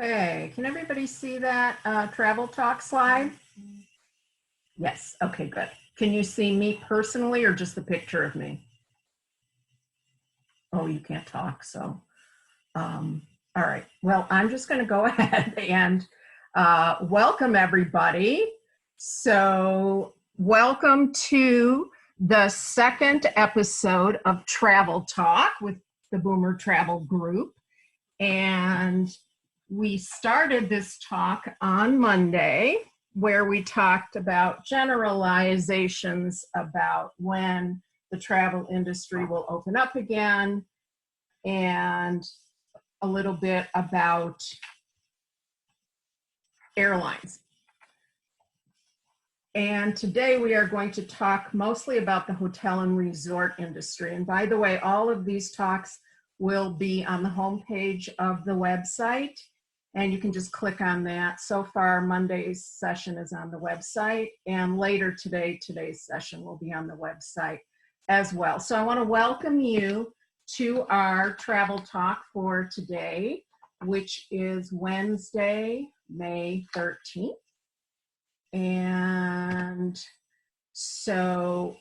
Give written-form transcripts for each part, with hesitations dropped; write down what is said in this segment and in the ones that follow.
Okay, can everybody see that travel talk slide? Yes, okay, good. Can you see me personally or just the picture of me? Oh, you can't talk, so, all right. Well, I'm just gonna go ahead and welcome everybody. So welcome to the second episode of Travel Talk with the Boomer Travel Group. And we started this talk on Monday where we talked about generalizations about when the travel industry will open up again and a little bit about airlines. And today we are going to talk mostly about the hotel and resort industry. And by the way, all of these talks will be on the homepage of the website, and you can just click on that. So far, Monday's session is on the website, and later today, today's session will be on the website as well. So I want to welcome you to our travel talk for today, which is Wednesday, May 13th. And so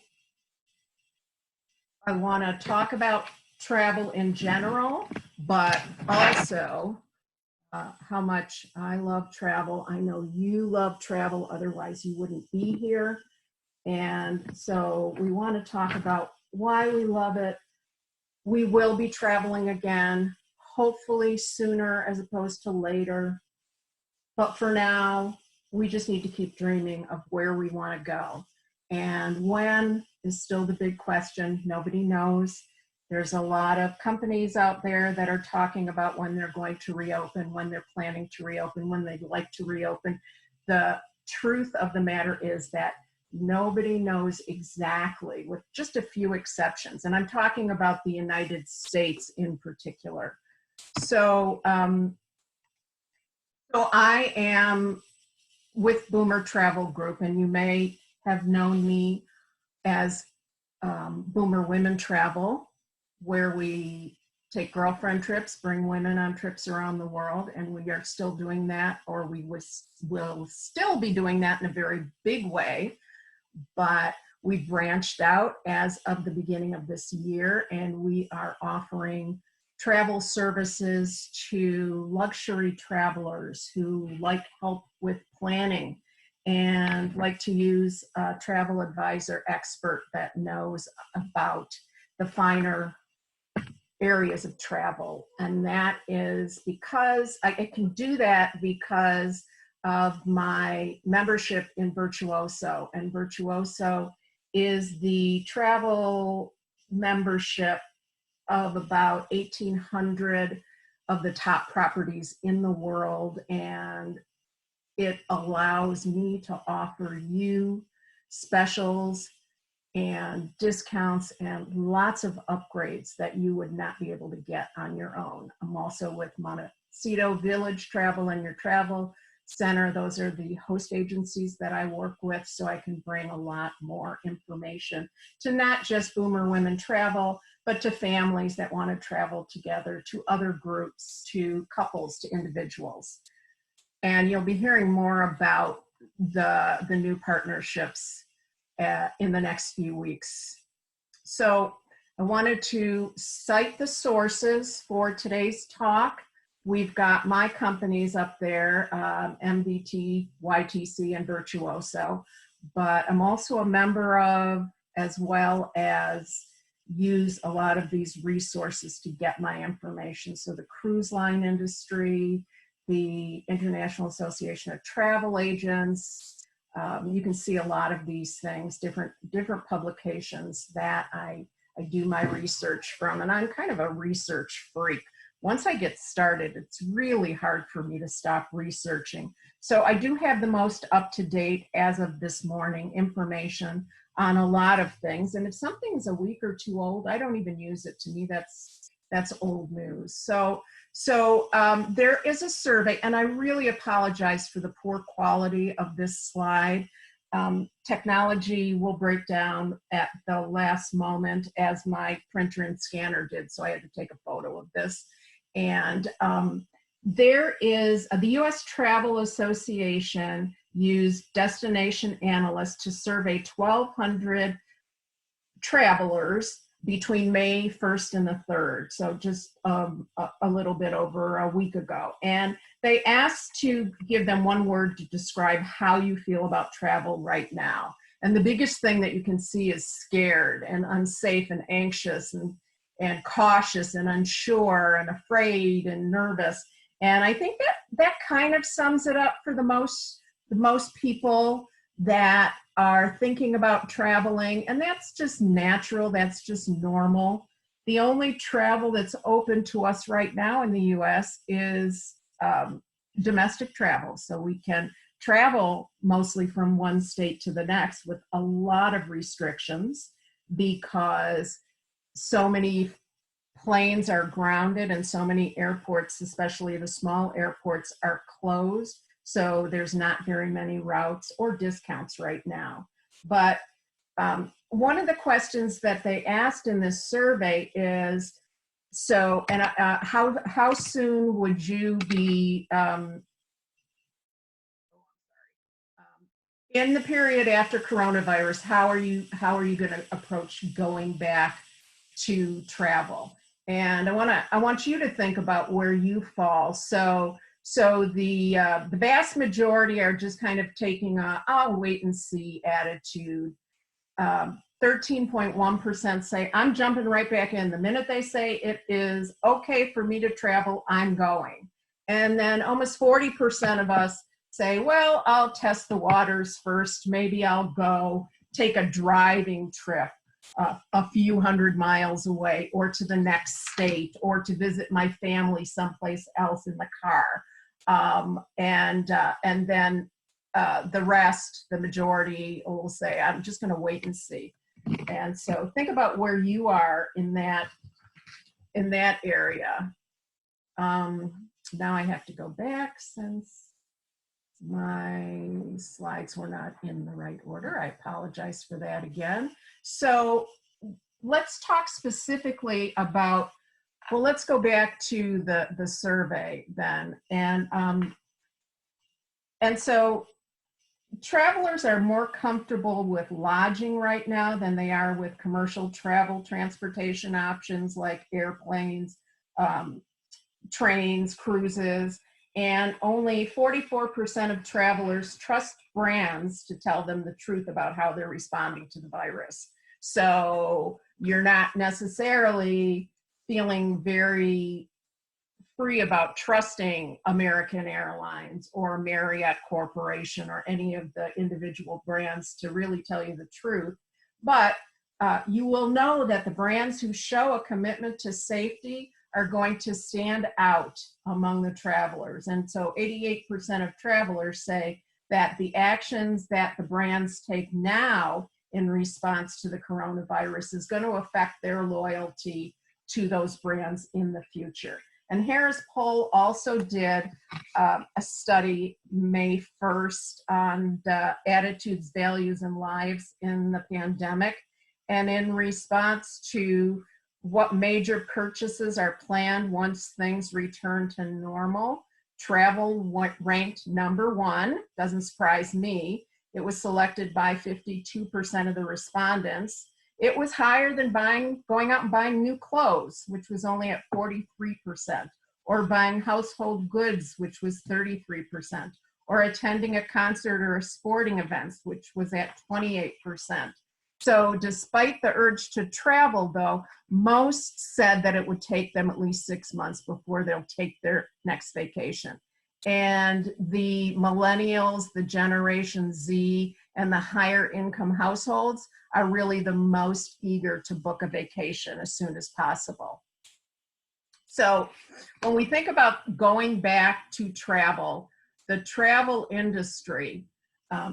I want to talk about travel in general, but also how much I love travel. I know you love travel, otherwise you wouldn't be here. And so we want to talk about why we love it. We will be traveling again, hopefully sooner as opposed to later. But for now, we just need to keep dreaming of where we want to go. And when is still the big question. Nobody knows. There's a lot of companies out there that are talking about when they're going to reopen, when they're planning to reopen, when they'd like to reopen. The truth of the matter is that nobody knows exactly, with just a few exceptions. And I'm talking about the United States in particular. So I am with Boomer Travel Group, and you may have known me as Boomer Women Travel, where we take girlfriend trips, bring women on trips around the world, and we are still doing that, or we will still be doing that in a very big way. But we branched out as of the beginning of this year, and we are offering travel services to luxury travelers who like help with planning and like to use a travel advisor expert that knows about the finer areas of travel. And that is because I can do that because of my membership in Virtuoso. And Virtuoso is the travel membership of about 1,800 of the top properties in the world, and it allows me to offer you specials and discounts and lots of upgrades that you would not be able to get on your own. I'm also with Montecito Village Travel and Your Travel Center. Those are the host agencies that I work with, so I can bring a lot more information to not just Boomer Women Travel, but to families that want to travel together, to other groups, to couples, to individuals. And you'll be hearing more about the new partnerships in the next few weeks. So I wanted to cite the sources for today's talk. We've got my companies up there, MBT, YTC, and Virtuoso, but I'm also a member of, as well as use a lot of these resources to get my information. So the cruise line industry, the International Association of Travel Agents, you can see a lot of these things, different publications that I do my research from. And I'm kind of a research freak. Once I get started, it's really hard for me to stop researching. So I do have the most up-to-date, as of this morning, information on a lot of things. And if something is a week or two old, I don't even use it. To me, that's old news. So there is a survey, and I really apologize for the poor quality of this slide. Technology will break down at the last moment, as my printer and scanner did, so I had to take a photo of this. And there is the U.S. Travel Association used destination analysts to survey 1,200 travelers between May 1st and the 3rd, so just a little bit over a week ago. And they asked to give them one word to describe how you feel about travel right now. And the biggest thing that you can see is scared and unsafe and anxious and cautious and unsure and afraid and nervous. And I think that kind of sums it up for the most people that are thinking about traveling, and that's just natural, that's just normal. The only travel that's open to us right now in the US is domestic travel. So we can travel mostly from one state to the next with a lot of restrictions because so many planes are grounded and so many airports, especially the small airports, are closed. So there's not very many routes or discounts right now. But one of the questions that they asked in this survey is, so, and how soon would you be, in the period after coronavirus, how are you going to approach going back to travel? And I want you to think about where you fall. So the vast majority are just kind of taking a I'll wait and see attitude. 13.1% say I'm jumping right back in. The minute they say it is okay for me to travel, I'm going. And then almost 40% of us say, well, I'll test the waters first. Maybe I'll go take a driving trip a few hundred miles away, or to the next state, or to visit my family someplace else in the car. And then the rest, the majority, will say, I'm just going to wait and see. And so think about where you are in that area. Now I have to go back since my slides were not in the right order. I apologize for that again. So let's talk specifically about, well, let's go back to the survey then. And so travelers are more comfortable with lodging right now than they are with commercial travel transportation options like airplanes, trains, cruises, and only 44% of travelers trust brands to tell them the truth about how they're responding to the virus. So you're not necessarily feeling very free about trusting American Airlines or Marriott Corporation or any of the individual brands to really tell you the truth. But you will know that the brands who show a commitment to safety are going to stand out among the travelers. And so 88% of travelers say that the actions that the brands take now in response to the coronavirus is going to affect their loyalty to those brands in the future. And Harris Poll also did a study May 1st on the attitudes, values, and lives in the pandemic. And in response to what major purchases are planned once things return to normal, travel ranked number one. Doesn't surprise me. It was selected by 52% of the respondents. It was higher than going out and buying new clothes, which was only at 43%, or buying household goods, which was 33%, or attending a concert or a sporting event, which was at 28%. So despite the urge to travel, though, most said that it would take them at least 6 months before they'll take their next vacation. And the millennials, the Generation Z, and the higher income households are really the most eager to book a vacation as soon as possible. So when we think about going back to travel, the travel industry,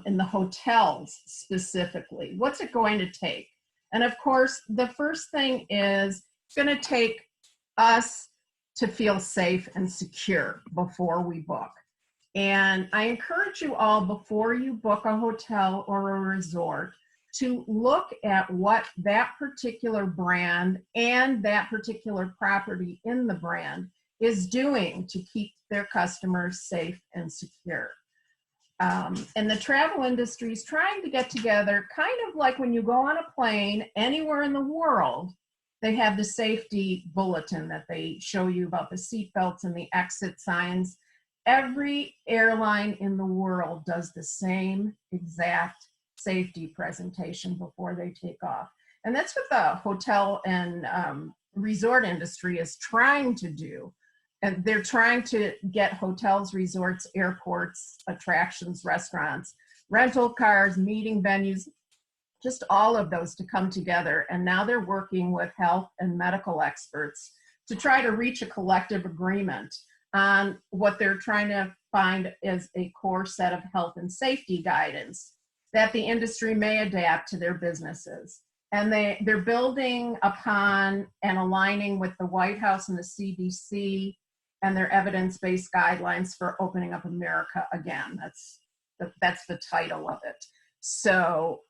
in the hotels specifically, what's it going to take? And of course, the first thing is it's going to take us to feel safe and secure before we book. And I encourage you all, before you book a hotel or a resort, to look at what that particular brand and that particular property in the brand is doing to keep their customers safe and secure. And the travel industry is trying to get together, kind of like when you go on a plane anywhere in the world, they have the safety bulletin that they show you about the seat belts and the exit signs. Every airline in the world does the same exact safety presentation before they take off. And that's what the hotel and resort industry is trying to do. And they're trying to get hotels, resorts, airports, attractions, restaurants, rental cars, meeting venues, just all of those to come together. And now they're working with health and medical experts to try to reach a collective agreement on what they're trying to find as a core set of health and safety guidance that the industry may adapt to their businesses. And they're building upon and aligning with the White House and the CDC and their evidence-based guidelines for opening up America again. That's the title of it. So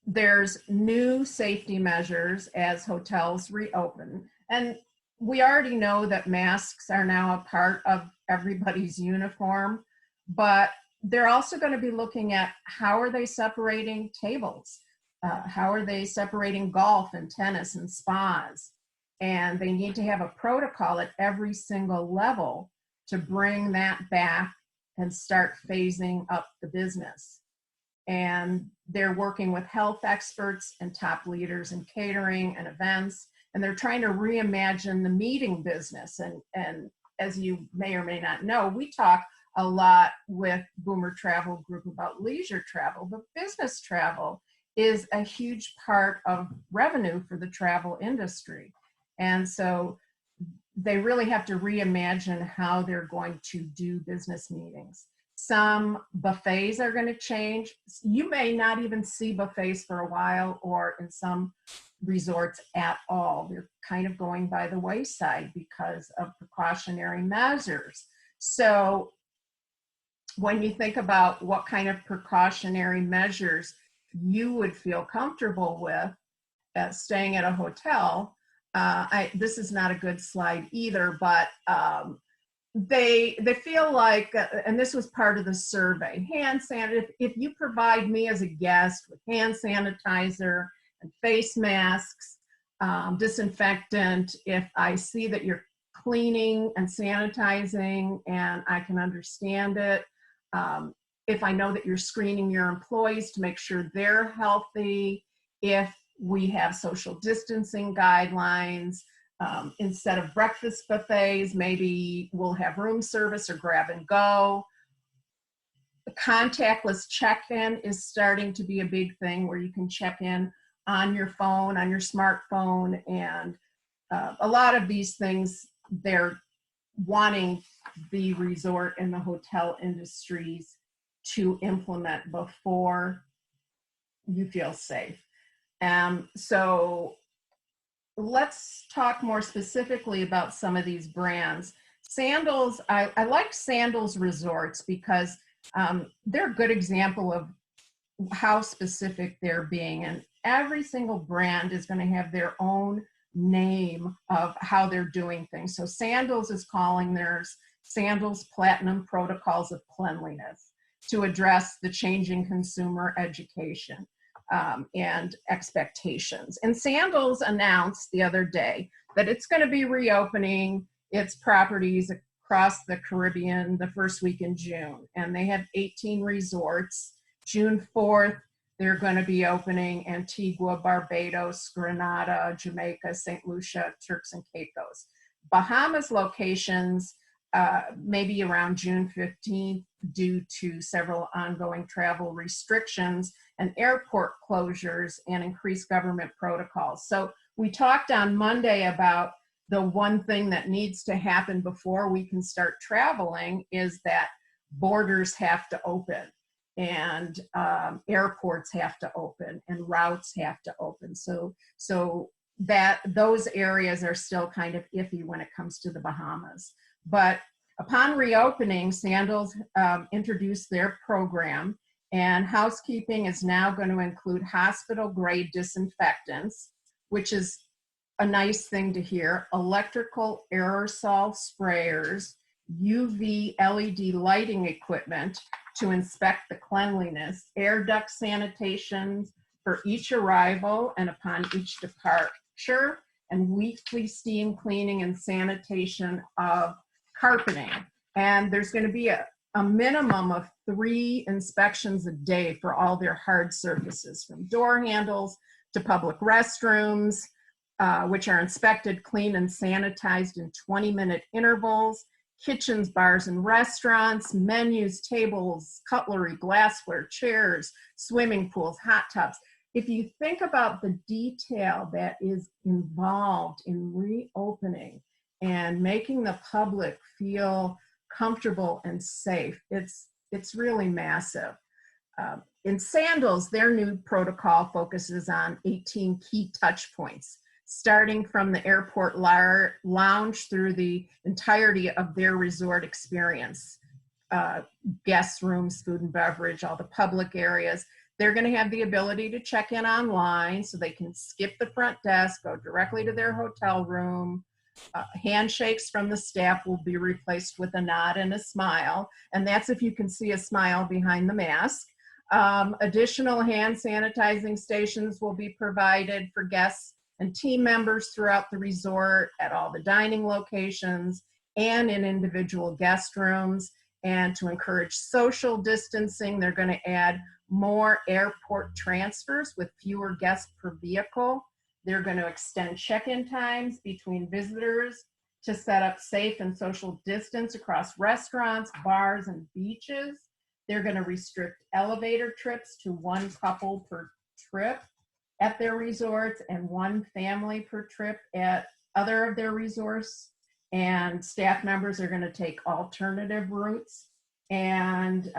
there's new safety measures as hotels reopen. And we already know that masks are now a part of everybody's uniform, but they're also going to be looking at how are they separating tables? How are they separating golf and tennis and spas? And they need to have a protocol at every single level to bring that back and start phasing up the business. And they're working with health experts and top leaders in catering and events, and they're trying to reimagine the meeting business. And as you may or may not know, we talk a lot with Boomer Travel Group about leisure travel, but business travel is a huge part of revenue for the travel industry. And so they really have to reimagine how they're going to do business meetings. Some buffets are going to change. You may not even see buffets for a while, or in some resorts at all. They're kind of going by the wayside because of precautionary measures. So when you think about what kind of precautionary measures you would feel comfortable with staying at a hotel, this is not a good slide either, but they feel like, and this was part of the survey, hand sanitizer, if you provide me as a guest with hand sanitizer and face masks, disinfectant, if I see that you're cleaning and sanitizing and I can understand it, if I know that you're screening your employees to make sure they're healthy, if we have social distancing guidelines, instead of breakfast buffets, maybe we'll have room service or grab and go. The contactless check-in is starting to be a big thing where you can check in on your phone, on your smartphone, and a lot of these things they're wanting the resort and the hotel industries to implement before you feel safe. So let's talk more specifically about some of these brands. Sandals, I like Sandals Resorts because they're a good example of how specific they're being. And every single brand is going to have their own name of how they're doing things. So Sandals is calling theirs Sandals Platinum Protocols of Cleanliness to address the changing consumer education and expectations. And Sandals announced the other day that it's going to be reopening its properties across the Caribbean the first week in June. And they have 18 resorts. June 4th, they're going to be opening Antigua, Barbados, Grenada, Jamaica, St. Lucia, Turks and Caicos. Bahamas locations maybe around June 15th due to several ongoing travel restrictions and airport closures and increased government protocols. So we talked on Monday about the one thing that needs to happen before we can start traveling is that borders have to open and airports have to open and routes have to open. So that those areas are still kind of iffy when it comes to the Bahamas. But upon reopening, Sandals introduced their program, and housekeeping is now going to include hospital-grade disinfectants, which is a nice thing to hear, electrical aerosol sprayers, UV LED lighting equipment to inspect the cleanliness, air duct sanitation for each arrival and upon each departure, and weekly steam cleaning and sanitation of carpeting. And there's going to be a minimum of 3 inspections a day for all their hard surfaces, from door handles to public restrooms, which are inspected, cleaned, and sanitized in 20-minute intervals, kitchens, bars, and restaurants, menus, tables, cutlery, glassware, chairs, swimming pools, hot tubs. If you think about the detail that is involved in reopening and making the public feel comfortable and safe, it's really massive. In Sandals, their new protocol focuses on 18 key touch points, starting from the airport lounge through the entirety of their resort experience. Guest rooms, food and beverage, all the public areas. They're going to have the ability to check in online, so they can skip the front desk, go directly to their hotel room. Handshakes from the staff will be replaced with a nod and a smile, and that's if you can see a smile behind the mask. Additional hand sanitizing stations will be provided for guests and team members throughout the resort, at all the dining locations, and in individual guest rooms. And to encourage social distancing, they're going to add more airport transfers with fewer guests per vehicle. They're going to extend check-in times between visitors to set up safe and social distance across restaurants, bars, and beaches. They're going to restrict elevator trips to 1 couple per trip at their resorts and 1 family per trip at other of their resorts. And staff members are going to take alternative routes. And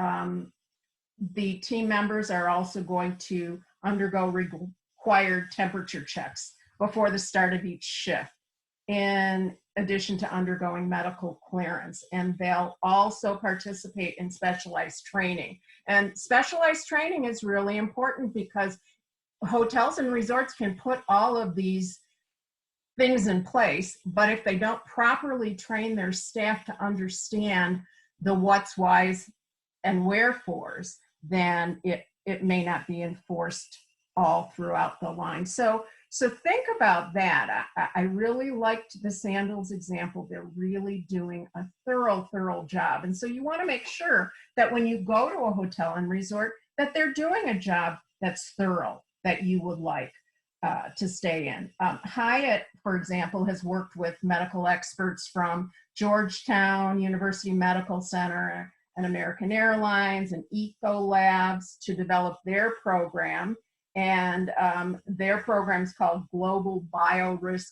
the team members are also going to undergo required temperature checks before the start of each shift, in addition to undergoing medical clearance. And they'll also participate in specialized training. And specialized training is really important because hotels and resorts can put all of these things in place, but if they don't properly train their staff to understand the what's, whys, and wherefores, then it may not be enforced all throughout the line. So think about that. I really liked the Sandals example. They're really doing a thorough job. And so you want to make sure that when you go to a hotel and resort, that they're doing a job that's thorough, that you would like to stay in. Hyatt, for example, has worked with medical experts from Georgetown University Medical Center and American Airlines and Ecolabs to develop their program. And their program is called Global Biorisk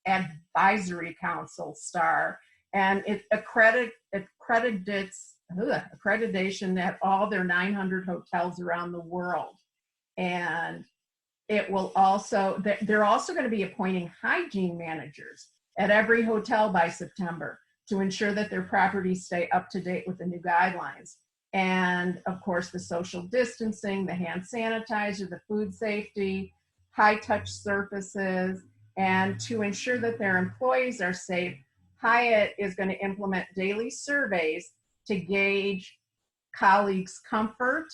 Advisory Council STAR. And it accredits accreditation at all their 900 hotels around the world. And it will also, they're also going to be appointing hygiene managers at every hotel by September to ensure that their properties stay up to date with the new guidelines. And of course, the social distancing, the hand sanitizer, the food safety, high touch surfaces, and to ensure that their employees are safe, Hyatt is going to implement daily surveys to gauge colleagues' comfort,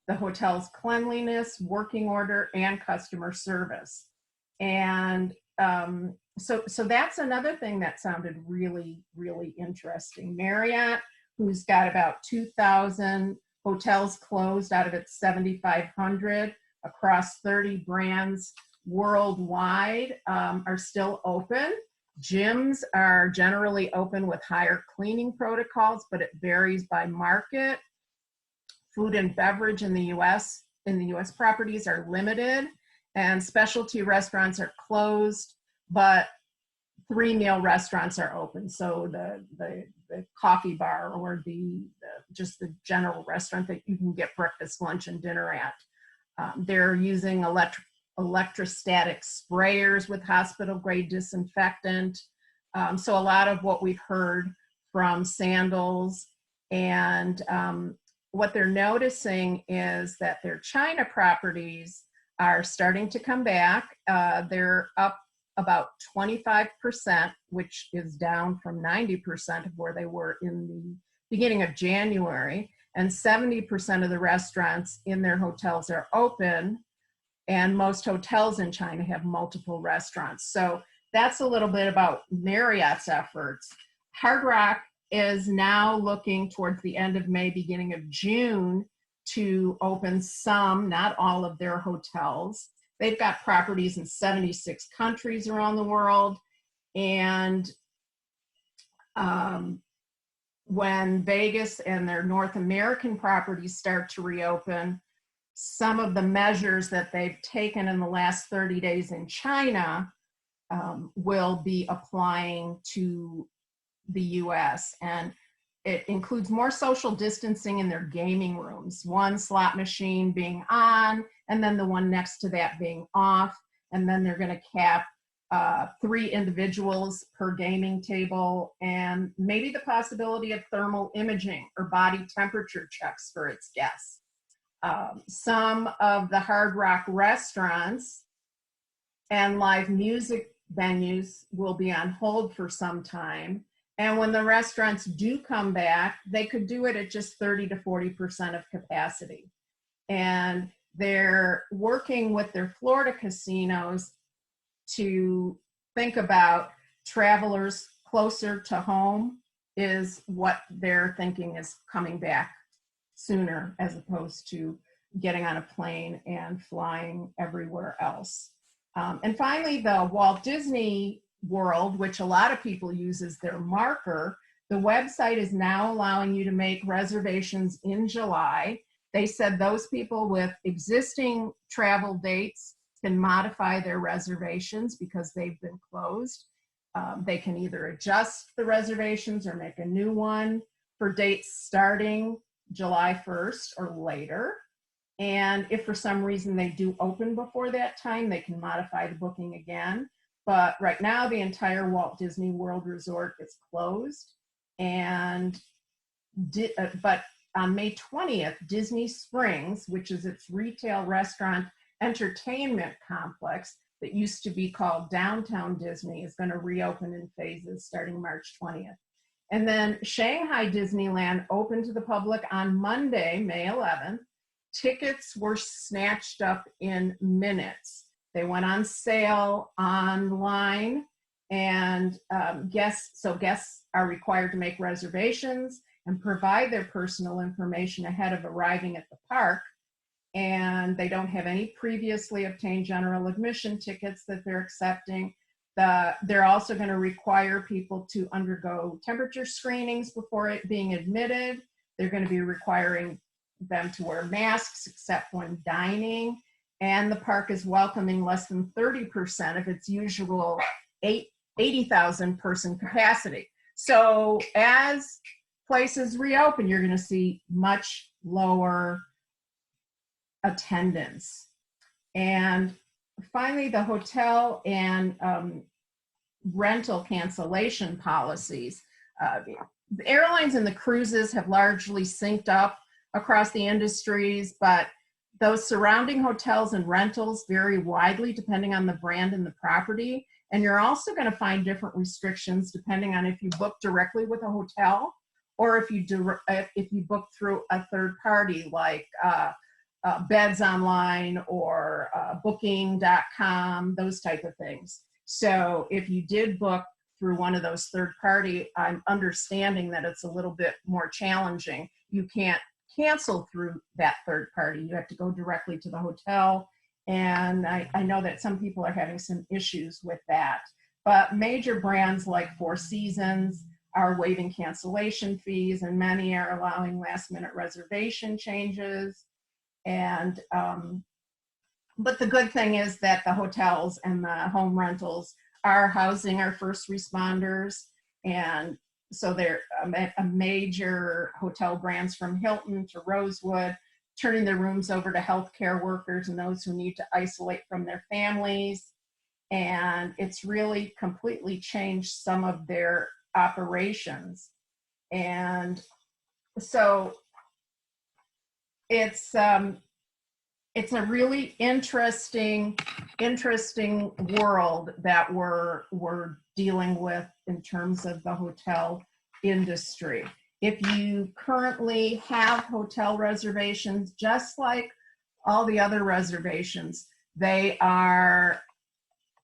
the hotel's cleanliness, working order, and customer service. And so that's another thing that sounded really interesting. Marriott, who's got about 2,000 hotels closed out of its 7,500 across 30 brands worldwide, are still open. Gyms are generally open with higher cleaning protocols, but it varies by market. Food and beverage in the US properties are limited, and specialty restaurants are closed, but 3-meal restaurants are open. So the coffee bar or just the general restaurant that you can get breakfast, lunch, and dinner at. They're using electrostatic sprayers with hospital-grade disinfectant. So a lot of what we've heard from Sandals, and what they're noticing is that their China properties are starting to come back. They're up about 25%, which is down from 90% of where they were in the beginning of January. And 70% of the restaurants in their hotels are open. And most hotels in China have multiple restaurants. So that's a little bit about Marriott's efforts. Hard Rock is now looking towards the end of May, beginning of June, to open some, not all of their hotels. They've got properties in 76 countries around the world. And when Vegas and their North American properties start to reopen, some of the measures that they've taken in the last 30 days in China will be applying to the US. And it includes more social distancing in their gaming rooms, one slot machine being on, and then the one next to that being off. And then they're going to cap 3 individuals per gaming table, and maybe the possibility of thermal imaging or body temperature checks for its guests. Some of the Hard Rock restaurants and live music venues will be on hold for some time. And when the restaurants do come back, they could do it at just 30 to 40% of capacity. And they're working with their Florida casinos to think about travelers closer to home is what they're thinking is coming back sooner, as opposed to getting on a plane and flying everywhere else. And finally, the Walt Disney World, which a lot of people use as their marker, the website is now allowing you to make reservations in July. They said those people with existing travel dates can modify their reservations because they've been closed. They can either adjust the reservations or make a new one for dates starting July 1st or later. And if for some reason they do open before that time, they can modify the booking again. But right now, the entire Walt Disney World Resort is closed. And but on May 20th, Disney Springs, which is its retail restaurant entertainment complex that used to be called Downtown Disney, is going to reopen in phases starting March 20th. And then Shanghai Disneyland opened to the public on Monday, May 11th. Tickets were snatched up in minutes. They went on sale online, and guests are required to make reservations and provide their personal information ahead of arriving at the park. And they don't have any previously obtained general admission tickets that they're accepting. They're also going to require people to undergo temperature screenings before being admitted. They're going to be requiring them to wear masks except when dining. And the park is welcoming less than 30% of its usual 80,000 person capacity. So as places reopen, you're going to see much lower attendance. And finally, the hotel and rental cancellation policies. The airlines and the cruises have largely synced up across the industries, but those surrounding hotels and rentals vary widely depending on the brand and the property. And you're also going to find different restrictions depending on if you book directly with a hotel or if you book through a third party like Beds Online or Booking.com, those type of things. So if you did book through one of those third party, I'm understanding that it's a little bit more challenging. You can't cancel through that third party. You have to go directly to the hotel. And I know that some people are having some issues with that. But major brands like Four Seasons are waiving cancellation fees, and many are allowing last minute reservation changes. And but the good thing is that the hotels and the home rentals are housing our first responders. And so they're a major hotel brands from Hilton to Rosewood, turning their rooms over to healthcare workers and those who need to isolate from their families. And it's really completely changed some of their operations. And so it's it's a really interesting world that we're dealing with in terms of the hotel industry. If you currently have hotel reservations, just like all the other reservations, they are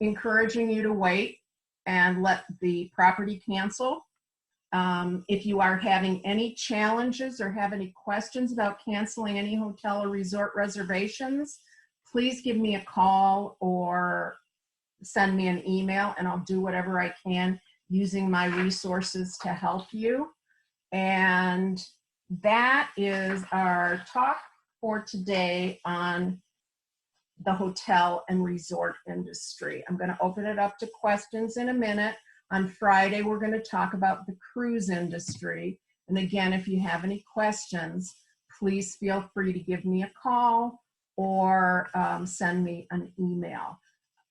encouraging you to wait and let the property cancel. If you are having any challenges or have any questions about canceling any hotel or resort reservations, please give me a call or send me an email, and I'll do whatever I can using my resources to help you. And that is our talk for today on the hotel and resort industry. I'm going to open it up to questions in a minute. On Friday, we're going to talk about the cruise industry. And again, if you have any questions, please feel free to give me a call or send me an email.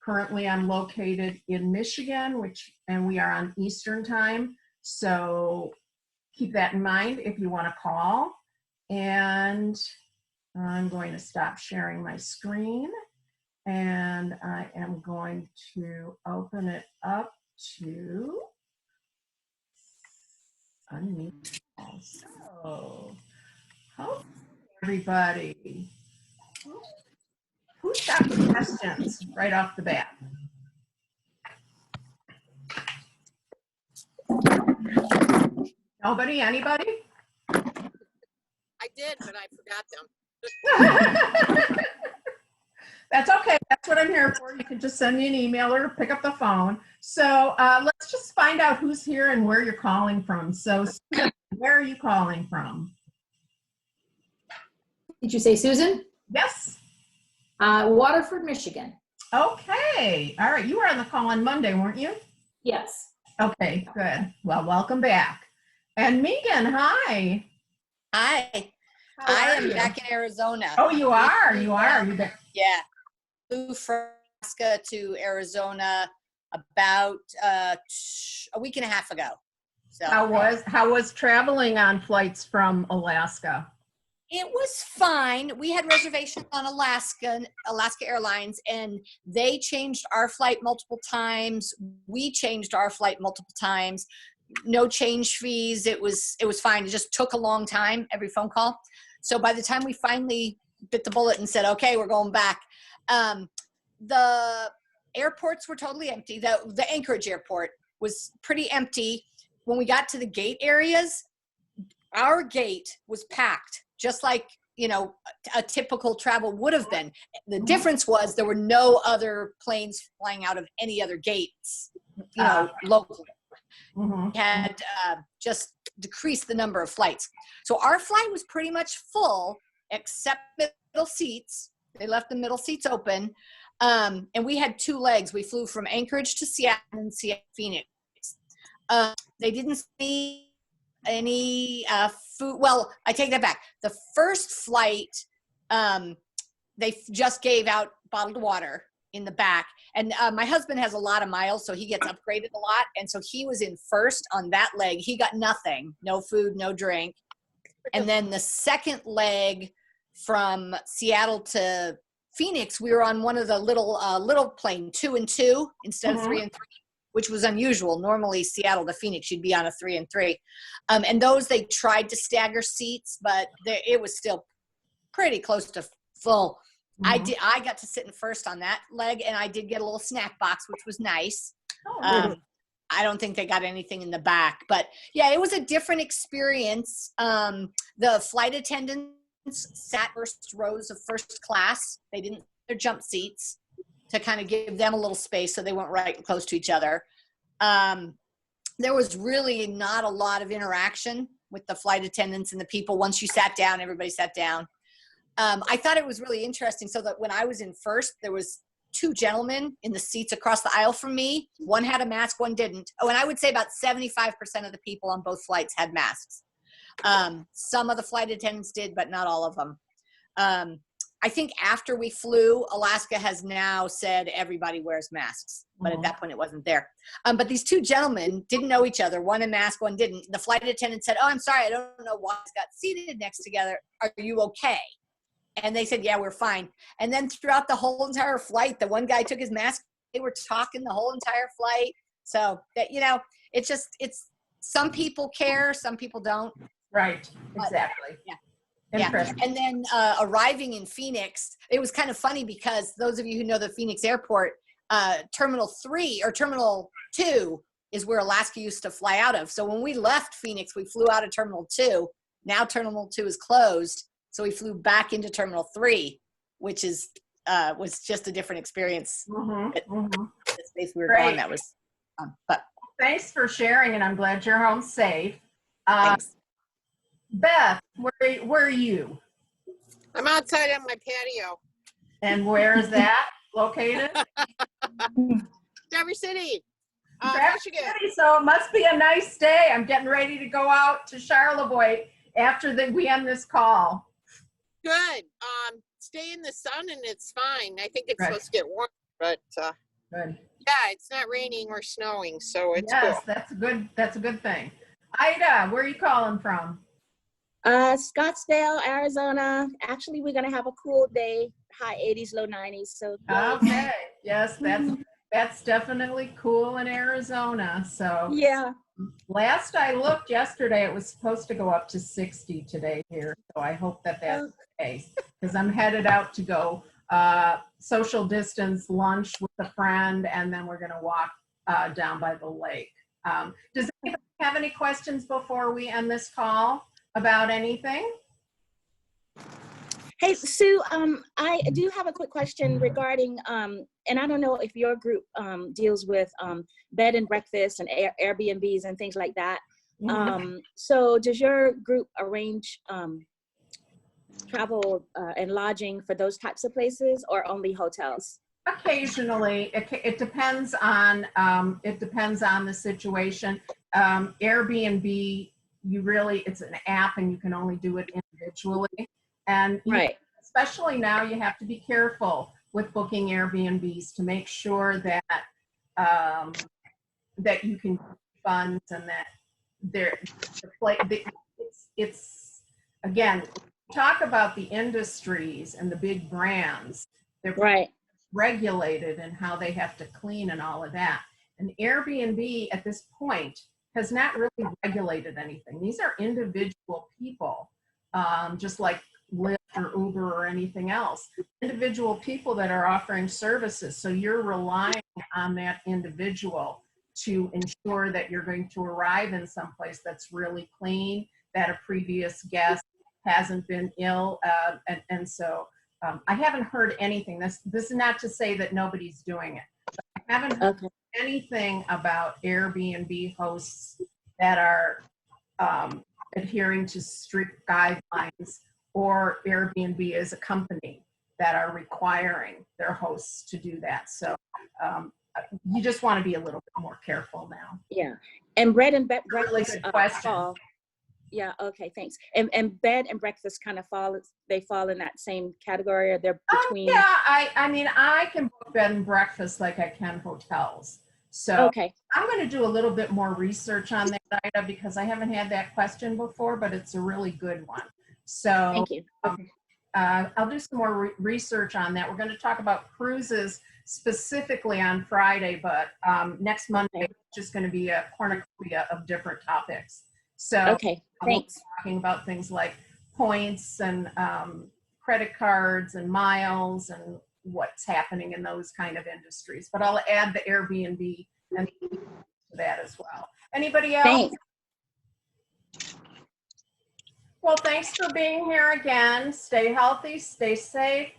Currently, I'm located in Michigan, and we are on Eastern time. So keep that in mind if you want to call. And I'm going to stop sharing my screen. And I am going to open it up to unmute. So, how's everybody? Who's got questions right off the bat? Nobody? Anybody? I did, but I forgot them. That's okay. That's what I'm here for. You can just send me an email or pick up the phone. So let's just find out who's here and where you're calling from. So Susan, where are you calling from? Did you say Susan? Yes. Waterford, Michigan. Okay. All right. You were on the call on Monday, weren't you? Yes. Okay, good. Well, welcome back. And Megan, hi. Hi. I am back in Arizona. Oh, you are? You are? You back? Yeah. Flew from Alaska to Arizona about a week and a half ago. So How was traveling on flights from Alaska? it was fine. We had reservations on Alaska Airlines, and they changed our flight multiple times. We changed our flight multiple times. No change fees. It was fine. It just took a long time, every phone call. So by the time we finally bit the bullet and said, okay, we're going back, the airports were totally empty. The Anchorage airport was pretty empty. When we got to the gate areas, our gate was packed, just like, you know, a typical travel would have been. The difference was there were no other planes flying out of any other gates, you know, locally. Mm-hmm. We had just decreased the number of flights. So our flight was pretty much full, except middle seats. They left the middle seats open. And we had two legs. We flew from Anchorage to Seattle and Seattle to Phoenix. They didn't see any food. Well, I take that back. The first flight, they just gave out bottled water in the back. And my husband has a lot of miles, so he gets upgraded a lot. And so he was in first on that leg. He got nothing, no food, no drink. And then the second leg from Seattle to Phoenix, we were on one of the little plane 2 and 2 instead of 3 and 3, which was unusual. Normally Seattle to Phoenix, you'd be on a 3 and 3. And those, they tried to stagger seats, but it was still pretty close to full. I got to sit in first on that leg, and I did get a little snack box, which was nice. I don't think they got anything in the back, but yeah, it was a different experience. The flight attendants sat first rows of first class. They didn't have their jump seats to kind of give them a little space so they weren't right close to each other. There was really not a lot of interaction with the flight attendants and the people. Once you sat down, everybody sat down. I thought it was really interesting. So that when I was in first, there was 2 gentlemen in the seats across the aisle from me. One had a mask, one didn't. Oh, and I would say about 75% of the people on both flights had masks. Some of the flight attendants did, but not all of them. I think after we flew, Alaska has now said everybody wears masks, but at that point it wasn't there. But these 2 gentlemen didn't know each other. One a mask, one didn't. The flight attendant said, "Oh, I'm sorry, I don't know why we got seated next together. Are you okay?" And they said, yeah, we're fine. And then throughout the whole entire flight, the one guy took his mask. They were talking the whole entire flight. So that, it's some people care, some people don't. Right, But, exactly. yeah. Interesting. And then arriving in Phoenix, it was kind of funny because those of you who know the Phoenix airport, Terminal 3 or Terminal 2 is where Alaska used to fly out of. So when we left Phoenix, we flew out of Terminal 2. Now Terminal 2 is closed. So we flew back into Terminal 3, which was just a different experience. The space we were going, that was but thanks for sharing, and I'm glad you're home safe. thanks. Beth, where are you? I'm outside on my patio. And where is that located? Traverse City, Traverse Michigan. City, so it must be a nice day. I'm getting ready to go out to Charlevoix after we end this call. Good. Stay in the sun and it's fine. I think it's Right. supposed to get warm, but Good. yeah, it's not raining or snowing, so it's Yes, cool. that's a good thing. Ida, where are you calling from? Scottsdale, Arizona. Actually, we're gonna have a cool day, high 80s, low 90s. So yay. Okay. Yes, that's definitely cool in Arizona. So Yeah. last I looked yesterday, it was supposed to go up to 60 today here. So I hope that that's the case, because I'm headed out to go social distance lunch with a friend, and then we're going to walk down by the lake. Does anybody have any questions before we end this call about anything? Hey, Sue, I do have a quick question regarding, and I don't know if your group deals with bed and breakfast and Airbnbs and things like that. So does your group arrange travel and lodging for those types of places, or only hotels? Occasionally, it depends on the situation. Airbnb, it's an app and you can only do it individually. And Right. especially now, you have to be careful with booking Airbnbs to make sure that that you can get funds and that it's again, talk about the industries and the big brands. They're Right. regulated and how they have to clean and all of that. And Airbnb at this point has not really regulated anything. These are individual people, just like Lyft or Uber or anything else. Individual people that are offering services. So you're relying on that individual to ensure that you're going to arrive in some place that's really clean, that a previous guest hasn't been ill, and so I haven't heard anything. This is not to say that nobody's doing it. But I haven't heard anything about Airbnb hosts that are adhering to strict guidelines, or Airbnb as a company that are requiring their hosts to do that. So you just want to be a little bit more careful now. Yeah. And bread and Really breakfast good question. fall. Yeah, okay, thanks. And bed and breakfast kind of fall in that same category, or they're between? Yeah, I mean, I can book bed and breakfast like I can hotels. So Okay. I'm going to do a little bit more research on that, Ida, because I haven't had that question before, but it's a really good one. So Thank you. I'll do some more research on that. We're going to talk about cruises specifically on Friday, but next Monday it's just going to be a cornucopia of different topics. So Okay, thanks. talking about things like points and credit cards and miles and what's happening in those kind of industries. But I'll add the Airbnb and to that as well. Anybody else? Thanks. Well, thanks for being here again. Stay healthy, stay safe.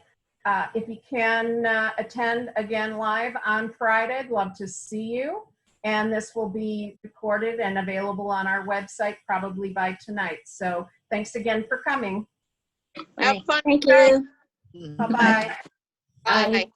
If you can attend again live on Friday, I'd love to see you. And this will be recorded and available on our website probably by tonight. So thanks again for coming. Have fun. Thank you. Bye-bye. Bye.